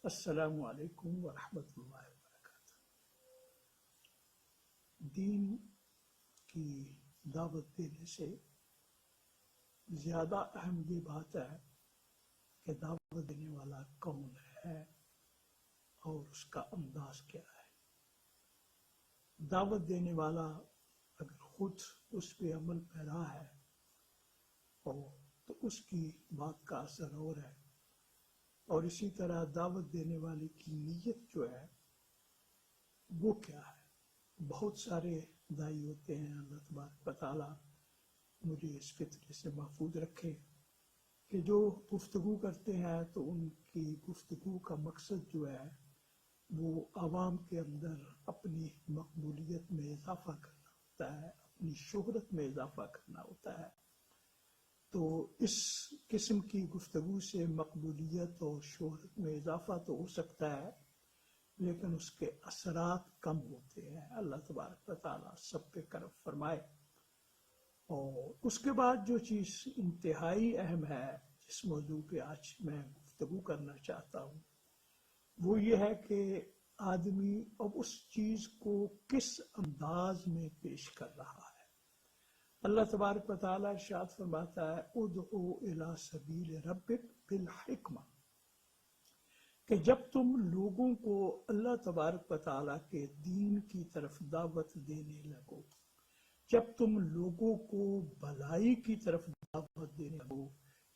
السلام علیکم ورحمۃ اللہ وبرکاتہ۔ دین کی دعوت دینے سے زیادہ اہم یہ بات ہے کہ دعوت دینے والا کون ہے اور اس کا انداز کیا ہے۔ دعوت دینے والا اگر خود اس پہ عمل پیرا ہے تو اس کی بات کا اثر اور ہے، اور اسی طرح دعوت دینے والے کی نیت جو ہے وہ کیا ہے۔ بہت سارے داعی ہوتے ہیں، اللہ تبارک و تعالیٰ مجھے اس فتنے سے محفوظ رکھے کہ جو گفتگو کرتے ہیں تو ان کی گفتگو کا مقصد جو ہے وہ عوام کے اندر اپنی مقبولیت میں اضافہ کرنا ہوتا ہے، اپنی شہرت میں اضافہ کرنا ہوتا ہے۔ تو اس قسم کی گفتگو سے مقبولیت اور شہرت میں اضافہ تو ہو سکتا ہے، لیکن اس کے اثرات کم ہوتے ہیں۔ اللہ تبارک و تعالیٰ سب پہ کرم فرمائے۔ اور اس کے بعد جو چیز انتہائی اہم ہے جس موضوع پہ آج میں گفتگو کرنا چاہتا ہوں وہ یہ ہے کہ آدمی اب اس چیز کو کس انداز میں پیش کر رہا ہے۔ اللہ تبارک و تعالیٰ ارشاد فرماتا ہے ادعو الی سبیل ربک بالحکمہ، کہ جب تم لوگوں کو اللہ تبارک و تعالیٰ کے دین کی طرف دعوت دینے لگو، جب تم لوگوں کو بھلائی کی طرف دعوت دینے لگو،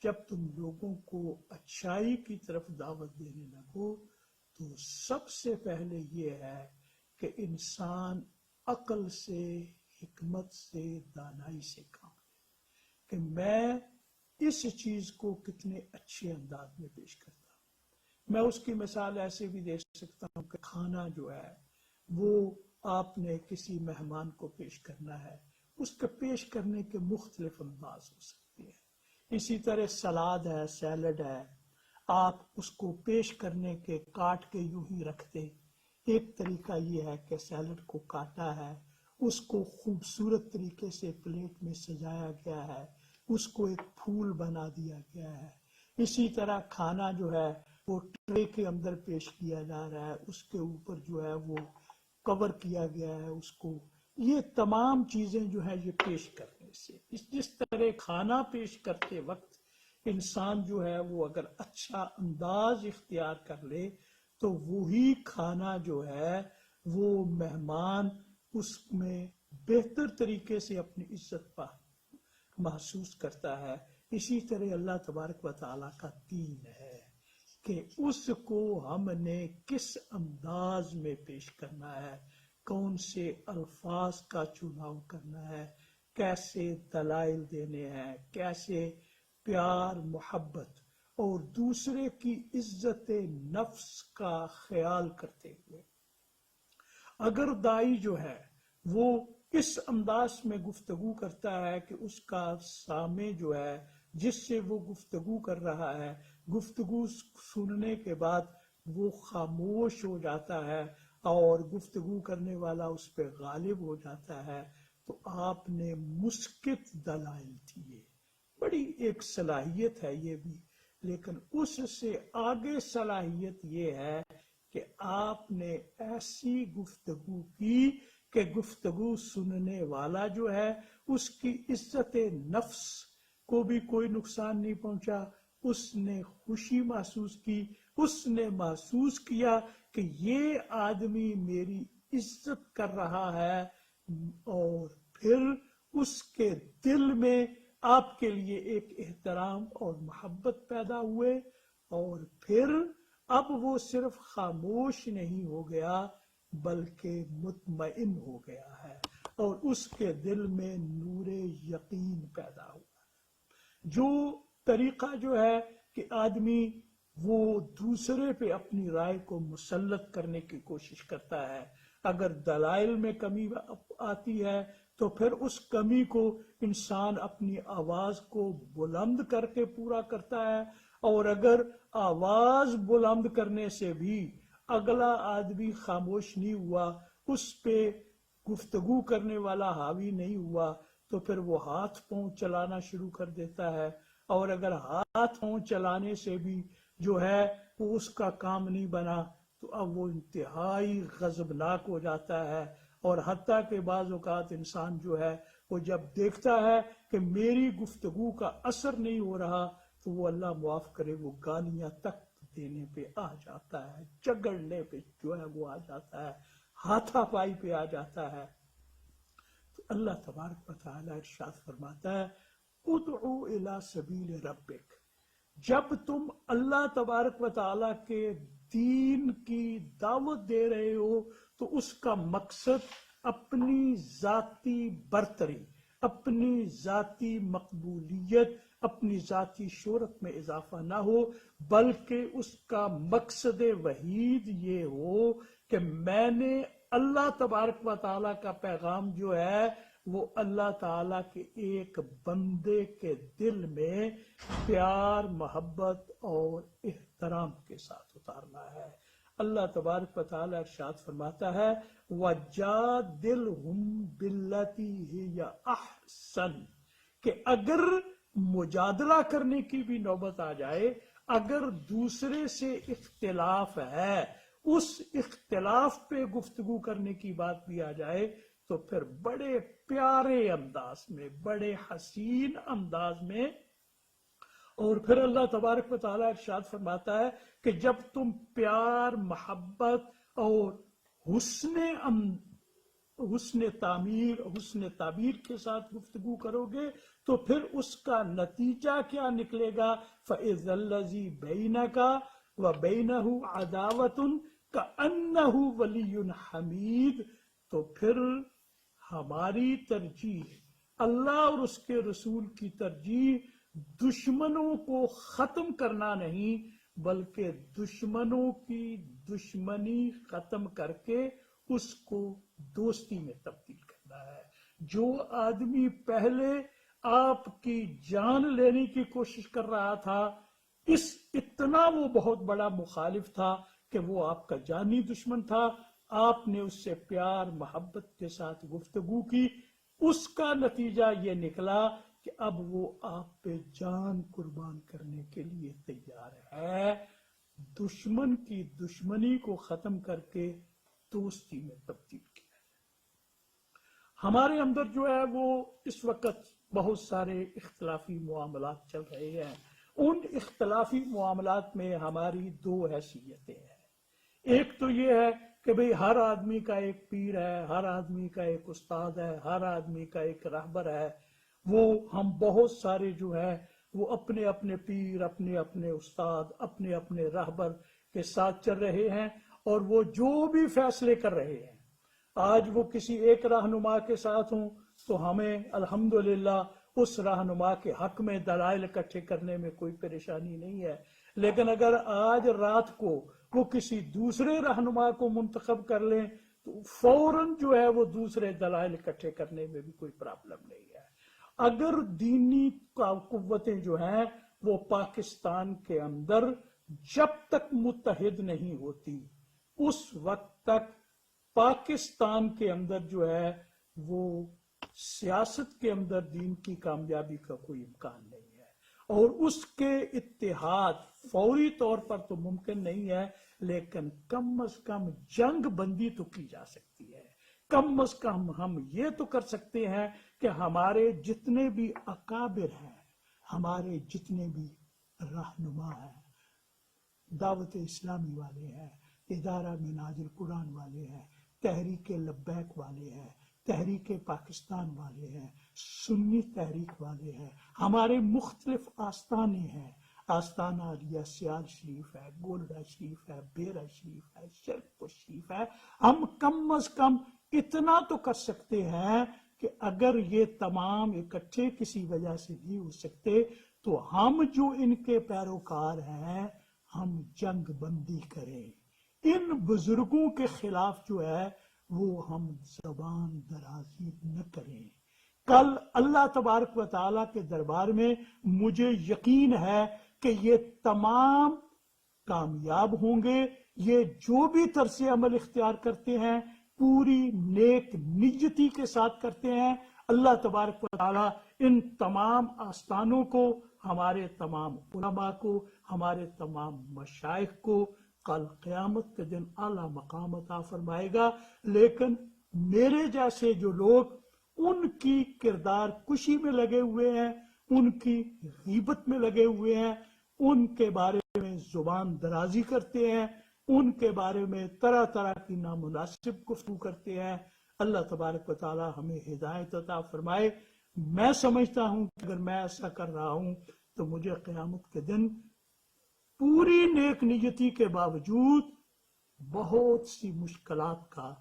جب تم لوگوں کو اچھائی کی طرف دعوت دینے لگو، تو سب سے پہلے یہ ہے کہ انسان عقل سے، حکمت سے، دانائی سے کام لے کہ میں اس چیز کو کتنے اچھے انداز میں پیش کرتا ہوں۔ میں اس کی مثال ایسے بھی دے سکتا ہوں کہ کھانا جو ہے وہ آپ نے کسی مہمان کو پیش کرنا ہے، اس کے پیش کرنے کے مختلف انداز ہو سکتے ہیں۔ اسی طرح سلاد ہے، سیلڈ ہے، آپ اس کو پیش کرنے کے کاٹ کے یوں ہی رکھتے۔ ایک طریقہ یہ ہے کہ سیلڈ کو کاٹا ہے، اس کو خوبصورت طریقے سے پلیٹ میں سجایا گیا ہے، اس کو ایک پھول بنا دیا گیا ہے۔ اسی طرح کھانا جو ہے وہ ٹرے کے اندر پیش کیا جا رہا ہے، اس کے اوپر جو ہے وہ کور کیا گیا ہے اس کو۔ یہ تمام چیزیں جو ہے یہ پیش کرنے سے، جس طرح کھانا پیش کرتے وقت انسان جو ہے وہ اگر اچھا انداز اختیار کر لے تو وہی کھانا جو ہے وہ مہمان اس میں بہتر طریقے سے اپنی عزت محسوس کرتا ہے۔ اسی طرح اللہ تبارک و تعالیٰ کا دین ہے کہ اس کو ہم نے کس انداز میں پیش کرنا ہے، کون سے الفاظ کا چناؤ کرنا ہے، کیسے دلائل دینے ہیں، کیسے پیار، محبت اور دوسرے کی عزت نفس کا خیال کرتے ہوئے۔ اگر داعی جو ہے وہ اس انداز میں گفتگو کرتا ہے کہ اس کا سامع جو ہے جس سے وہ گفتگو کر رہا ہے، گفتگو سننے کے بعد وہ خاموش ہو جاتا ہے اور گفتگو کرنے والا اس پہ غالب ہو جاتا ہے، تو آپ نے مسکت دلائل دیے۔ بڑی ایک صلاحیت ہے یہ بھی، لیکن اس سے آگے صلاحیت یہ ہے کہ آپ نے ایسی گفتگو کی کہ گفتگو سننے والا جو ہے اس کی عزت نفس کو بھی کوئی نقصان نہیں پہنچا، اس نے خوشی محسوس کی، اس نے محسوس کیا کہ یہ آدمی میری عزت کر رہا ہے، اور پھر اس کے دل میں آپ کے لیے ایک احترام اور محبت پیدا ہوئے، اور پھر اب وہ صرف خاموش نہیں ہو گیا بلکہ مطمئن ہو گیا ہے، اور اس کے دل میں نور یقین پیدا ہوا۔ جو طریقہ جو ہے کہ آدمی وہ دوسرے پہ اپنی رائے کو مسلط کرنے کی کوشش کرتا ہے، اگر دلائل میں کمی آتی ہے تو پھر اس کمی کو انسان اپنی آواز کو بلند کر کے پورا کرتا ہے، اور اگر آواز بلند کرنے سے بھی اگلا آدمی خاموش نہیں ہوا، اس پہ گفتگو کرنے والا حاوی نہیں ہوا، تو پھر وہ ہاتھ پاؤں چلانا شروع کر دیتا ہے، اور اگر ہاتھ پاؤں چلانے سے بھی جو ہے وہ اس کا کام نہیں بنا تو اب وہ انتہائی غضبناک ہو جاتا ہے، اور حتیٰ کہ بعض اوقات انسان جو ہے وہ جب دیکھتا ہے کہ میری گفتگو کا اثر نہیں ہو رہا تو وہ اللہ معاف کرے وہ گالیاں تک دینے پہ آ جاتا ہے، جگڑنے پہ جو ہے وہ آ جاتا ہے، ہاتھا پائی پہ آ جاتا ہے۔ تو اللہ تبارک و تعالی ارشاد فرماتا ہے ادعو الی سبیل ربک، جب تم اللہ تبارک و تعالی کے دین کی دعوت دے رہے ہو تو اس کا مقصد اپنی ذاتی برتری، اپنی ذاتی مقبولیت، اپنی ذاتی شہرت میں اضافہ نہ ہو، بلکہ اس کا مقصد وحید یہ ہو کہ میں نے اللہ تبارک و تعالیٰ کا پیغام جو ہے وہ اللہ تعالیٰ کے ایک بندے کے دل میں پیار، محبت اور احترام کے ساتھ اتارنا ہے۔ اللہ تبارک و تعالیٰ ارشاد فرماتا ہے وَجَادِلْهُمْ بِالَّتِي هِيَ أَحْسَنُ، کہ اگر مجادلہ کرنے کی بھی نوبت آ جائے، اگر دوسرے سے اختلاف ہے، اس اختلاف پہ گفتگو کرنے کی بات بھی آ جائے تو پھر بڑے پیارے انداز میں، بڑے حسین انداز میں، اور پھر اللہ تبارک و تعالیٰ ارشاد فرماتا ہے کہ جب تم پیار، محبت اور حسن تعبیر کے ساتھ گفتگو کرو گے تو پھر اس کا نتیجہ کیا نکلے گا؟ فَإِذَا الَّذِي بَيْنَكَ وَبَيْنَهُ عَدَاوَةٌ كَأَنَّهُ وَلِيٌّ حَمِيدٌ، تو پھر ہماری ترجیح، اللہ اور اس کے رسول کی ترجیح دشمنوں کو ختم کرنا نہیں بلکہ دشمنوں کی دشمنی ختم کر کے اس کو دوستی میں تبدیل کرنا ہے۔ جو آدمی پہلے آپ کی جان لینے کی کوشش کر رہا تھا، اتنا وہ بہت بڑا مخالف تھا کہ وہ آپ کا جانی دشمن تھا، آپ نے اس سے پیار، محبت کے ساتھ گفتگو کی، اس کا نتیجہ یہ نکلا کہ اب وہ آپ پہ جان قربان کرنے کے لیے تیار ہے۔ دشمن کی دشمنی کو ختم کر کے دوستی میں تبدیل کیا۔ ہمارے اندر جو ہے وہ اس وقت بہت سارے اختلافی معاملات چل رہے ہیں، ان اختلافی معاملات میں ہماری دو حیثیتیں ہیں۔ ایک تو یہ ہے کہ بھئی ہر آدمی کا ایک پیر ہے، ہر آدمی کا ایک استاد ہے، ہر آدمی کا ایک رہبر ہے، وہ ہم بہت سارے جو ہے وہ اپنے اپنے پیر، اپنے اپنے استاد، اپنے اپنے رہبر کے ساتھ چل رہے ہیں، اور وہ جو بھی فیصلے کر رہے ہیں، آج وہ کسی ایک رہنما کے ساتھ ہوں تو ہمیں الحمدللہ اس رہنما کے حق میں دلائل اکٹھے کرنے میں کوئی پریشانی نہیں ہے، لیکن اگر آج رات کو وہ کسی دوسرے رہنما کو منتخب کر لیں تو فوراً جو ہے وہ دوسرے دلائل اکٹھے کرنے میں بھی کوئی پرابلم نہیں ہے۔ اگر دینی قوتیں جو ہیں وہ پاکستان کے اندر جب تک متحد نہیں ہوتی، اس وقت تک پاکستان کے اندر جو ہے وہ سیاست کے اندر دین کی کامیابی کا کوئی امکان نہیں ہے، اور اس کے اتحاد فوری طور پر تو ممکن نہیں ہے، لیکن کم از کم جنگ بندی تو کی جا سکتی ہے۔ کم از کم ہم یہ تو کر سکتے ہیں کہ ہمارے جتنے بھی اکابر ہیں، ہمارے جتنے بھی رہنما ہیں، دعوت اسلامی والے ہیں، ادارہ منہاج القرآن والے ہیں، تحریک لبیک والے ہیں، تحریک پاکستان والے ہیں، سنی تحریک والے ہیں، ہمارے مختلف آستانے ہیں، آستانہ عالیہ سیال شریف ہے، گولڈا شریف ہے، بیرا شریف ہے، شرک پور شریف ہے، ہم کم از کم اتنا تو کر سکتے ہیں کہ اگر یہ تمام اکٹھے کسی وجہ سے نہیں ہو سکتے تو ہم جو ان کے پیروکار ہیں ہم جنگ بندی کریں، ان بزرگوں کے خلاف جو ہے وہ ہم زبان درازی نہ کریں۔ کل اللہ تبارک و تعالیٰ کے دربار میں مجھے یقین ہے کہ یہ تمام کامیاب ہوں گے، یہ جو بھی طرز عمل اختیار کرتے ہیں پوری نیک نیتی کے ساتھ کرتے ہیں، اللہ تبارک و تعالی ان تمام آستانوں کو، ہمارے تمام علماء کو، ہمارے تمام مشائخ کو کل قیامت کے دن اعلیٰ مقام عطا فرمائے گا۔ لیکن میرے جیسے جو لوگ ان کی کردار کشی میں لگے ہوئے ہیں، ان کی غیبت میں لگے ہوئے ہیں، ان کے بارے میں زبان درازی کرتے ہیں، ان کے بارے میں طرح طرح کی نامناسب گفتگو کرتے ہیں، اللہ تبارک و تعالی ہمیں ہدایت عطا فرمائے۔ میں سمجھتا ہوں کہ اگر میں ایسا کر رہا ہوں تو مجھے قیامت کے دن پوری نیک نیتی کے باوجود بہت سی مشکلات کا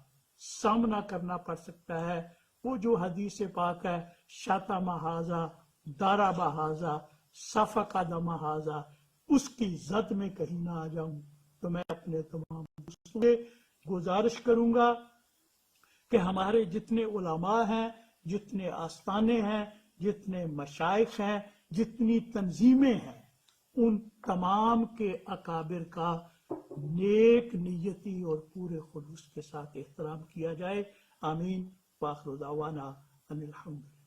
سامنا کرنا پڑ سکتا ہے۔ وہ جو حدیث پاک ہے، شتم ھذا ضرب ھذا سفک دم ھذا، اس کی زد میں کہیں نہ آ جاؤں۔ تو میں اپنے تمام دوستوں سے گزارش کروں گا کہ ہمارے جتنے علماء ہیں، جتنے آستانے ہیں، جتنے مشائخ ہیں، جتنی تنظیمیں ہیں، ان تمام کے اکابر کا نیک نیتی اور پورے خلوص کے ساتھ احترام کیا جائے۔ آمین۔ وآخر دعوانا ان الحمد للہ۔